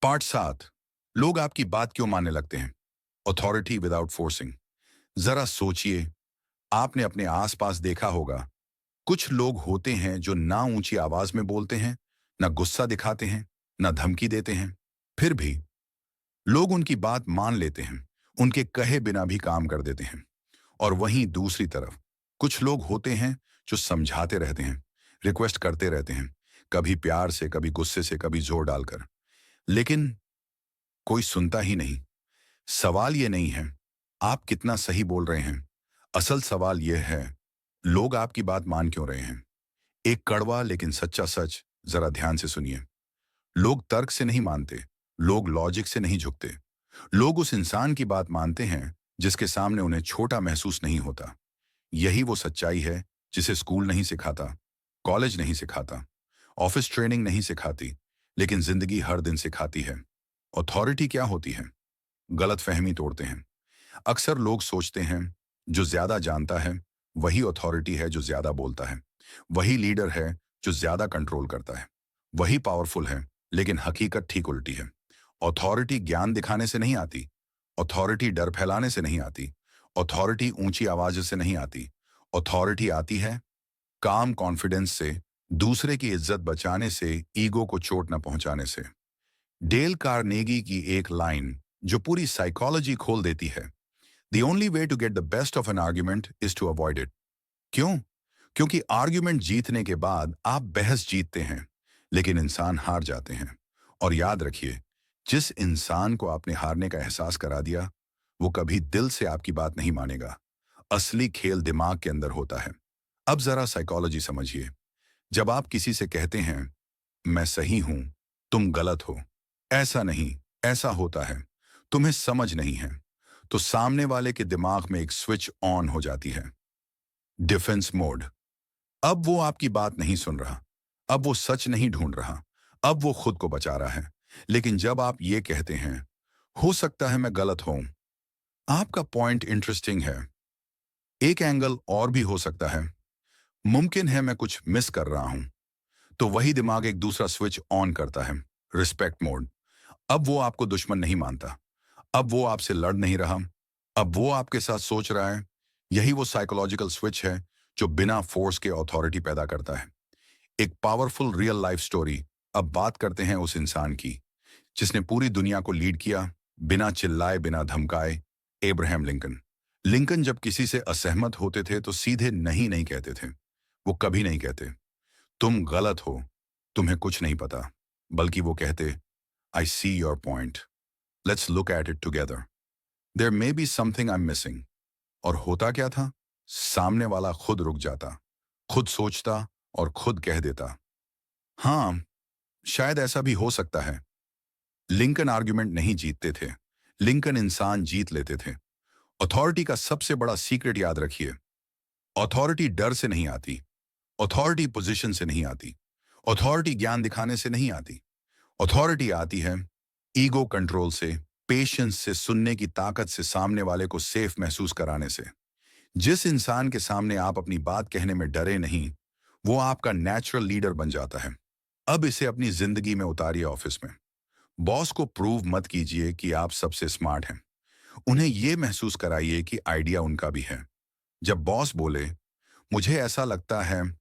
Part 7। लोग आपकी बात क्यों मानने लगते हैं? Authority without forcing. जरा सोचिए, आपने अपने आसपास देखा होगा, कुछ लोग होते हैं जो ना ऊंची आवाज में बोलते हैं, ना गुस्सा दिखाते हैं, ना धमकी देते हैं। फिर भी लोग उनकी बात मान लेते हैं, उनके कहे बिना भी काम कर देते हैं। और वहीं दूसरी तरफ कुछ लोग होते हैं जो समझाते रहते हैं, रिक्वेस्ट करते रहते हैं, कभी प्यार से, कभी गुस्से से, कभी जोर डालकर, लेकिन कोई सुनता ही नहीं। सवाल ये नहीं है आप कितना सही बोल रहे हैं, असल सवाल यह है लोग आपकी बात मान क्यों रहे हैं। एक कड़वा लेकिन सच्चा सच, जरा ध्यान से सुनिए। लोग तर्क से नहीं मानते, लोग लॉजिक से नहीं झुकते। लोग उस इंसान की बात मानते हैं जिसके सामने उन्हें छोटा महसूस नहीं होता। यही वो सच्चाई है जिसे स्कूल नहीं सिखाता, कॉलेज नहीं सिखाता, ऑफिस ट्रेनिंग नहीं सिखाती, लेकिन जिंदगी हर दिन सिखाती है। अथॉरिटी क्या होती है? गलत फहमी तोड़ते हैं। अक्सर लोग सोचते हैं जो ज्यादा जानता है वही अथॉरिटी है, जो ज्यादा बोलता है वही लीडर है, जो ज्यादा कंट्रोल करता है वही पावरफुल है। लेकिन हकीकत ठीक उल्टी है। अथॉरिटी ज्ञान दिखाने से नहीं आती, अथॉरिटी डर फैलाने से नहीं आती, अथॉरिटी ऊंची आवाज से नहीं आती। अथॉरिटी आती है काम कॉन्फिडेंस से, दूसरे की इज्जत बचाने से, ईगो को चोट न पहुंचाने से। डेल कार्नेगी की एक लाइन जो पूरी साइकोलॉजी खोल देती है, The only way to get the best of an argument is to avoid it. क्यों? क्योंकि आर्ग्यूमेंट जीतने के बाद आप बहस जीतते हैं, लेकिन इंसान हार जाते हैं। और याद रखिए, जिस इंसान को आपने हारने का एहसास करा दिया, वो कभी दिल से आपकी बात नहीं मानेगा। असली खेल दिमाग के अंदर होता है। अब जरा साइकोलॉजी समझिए। जब आप किसी से कहते हैं, मैं सही हूं, तुम गलत हो, ऐसा नहीं, ऐसा होता है, तुम्हें समझ नहीं है, तो सामने वाले के दिमाग में एक स्विच ऑन हो जाती है, डिफेंस मोड। अब वो आपकी बात नहीं सुन रहा, अब वो सच नहीं ढूंढ रहा, अब वो खुद को बचा रहा है। लेकिन जब आप ये कहते हैं, हो सकता है मैं गलत हूं, आपका पॉइंट इंटरेस्टिंग है, एक एंगल और भी हो सकता है, मुमकिन है मैं कुछ मिस कर रहा हूं, तो वही दिमाग एक दूसरा स्विच ऑन करता है, रिस्पेक्ट मोड। अब वो आपको दुश्मन नहीं मानता, अब वो आपसे लड़ नहीं रहा, अब वो आपके साथ सोच रहा है। यही वो साइकोलॉजिकल स्विच है जो बिना फोर्स के अथॉरिटी पैदा करता है। एक पावरफुल रियल लाइफ स्टोरी। अब बात करते हैं उस इंसान की जिसने पूरी दुनिया को लीड किया, बिना चिल्लाए, बिना धमकाए। Abraham Lincoln. लिंकन जब किसी से असहमत होते थे तो सीधे नहीं नहीं कहते थे। वो कभी नहीं कहते तुम गलत हो, तुम्हें कुछ नहीं पता, बल्कि वो कहते I see your point, let's look at it together, there may be something I am missing. और होता क्या था? सामने वाला खुद रुक जाता, खुद सोचता और खुद कह देता, हाँ, शायद ऐसा भी हो सकता है। लिंकन आर्ग्यूमेंट नहीं जीतते थे, लिंकन इंसान जीत लेते थे। अथॉरिटी का सबसे बड़ा सीक्रेट याद रखिए, अथॉरिटी डर से नहीं आती, अथॉरिटी पोजीशन से नहीं आती, अथॉरिटी ज्ञान दिखाने से नहीं आती। अथॉरिटी आती है ईगो कंट्रोल से, पेशेंस से, सुनने की ताकत से, सामने वाले को सेफ महसूस कराने से। जिस इंसान के सामने आप अपनी बात कहने में डरे नहीं, वो आपका नेचुरल लीडर बन जाता है। अब इसे अपनी जिंदगी में उतारिए। ऑफिस में बॉस को प्रूव मत कीजिए कि आप सबसे स्मार्ट हैं, उन्हें यह महसूस कराइए कि आइडिया उनका भी है। जब बॉस बोले मुझे ऐसा लगता है,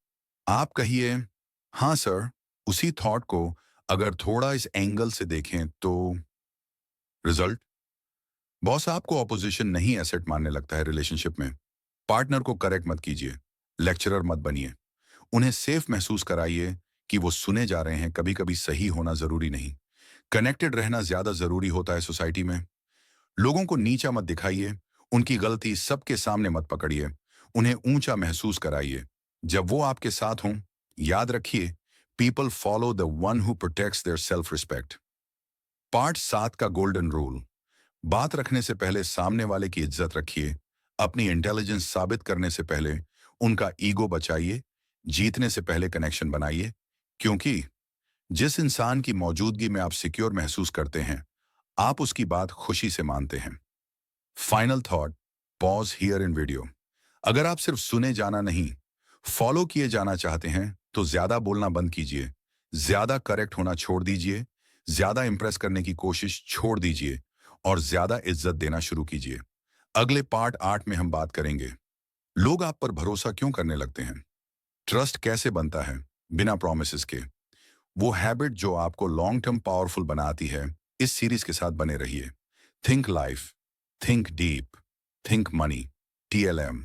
आप कहिए हाँ सर। उसी थॉट को अगर थोड़ा इस एंगल से देखें तो रिजल्ट। बॉस आपको ऑपोजिशन नहीं एसेट मानने लगता है। रिलेशनशिप में पार्टनर को करेक्ट मत कीजिए, लेक्चरर मत बनिए, उन्हें सेफ महसूस कराइए कि वो सुने जा रहे हैं। कभी कभी सही होना जरूरी नहीं, कनेक्टेड रहना ज्यादा जरूरी होता है सोसाइटी में। लोगों को नीचा मत दिखाइए, उनकी गलती सबके सामने मत पकड़िए, उन्हें ऊंचा महसूस कराइए जब वो आपके साथ हों। याद रखिए, people follow the one who protects their self respect. Part 7 का गोल्डन रूल। बात रखने से पहले सामने वाले की इज्जत रखिए, अपनी इंटेलिजेंस साबित करने से पहले उनका ईगो बचाइए, जीतने से पहले कनेक्शन बनाइए, क्योंकि जिस इंसान की मौजूदगी में आप सिक्योर महसूस करते हैं, आप उसकी बात खुशी से मानते हैं। Final thought, pause here in video. अगर आप सिर्फ सुने जाना नहीं, फॉलो किए जाना चाहते हैं तो ज्यादा बोलना बंद कीजिए, ज्यादा करेक्ट होना छोड़ दीजिए, ज्यादा इंप्रेस करने की कोशिश छोड़ दीजिए और ज्यादा इज्जत देना शुरू कीजिए। अगले पार्ट 8 में हम बात करेंगे, लोग आप पर भरोसा क्यों करने लगते हैं, ट्रस्ट कैसे बनता है बिना प्रॉमिसेस के, वो हैबिट जो आपको लॉन्ग टर्म पावरफुल बनाती है। इस सीरीज के साथ बने रहिए। Think life, think deep, think money, TLM।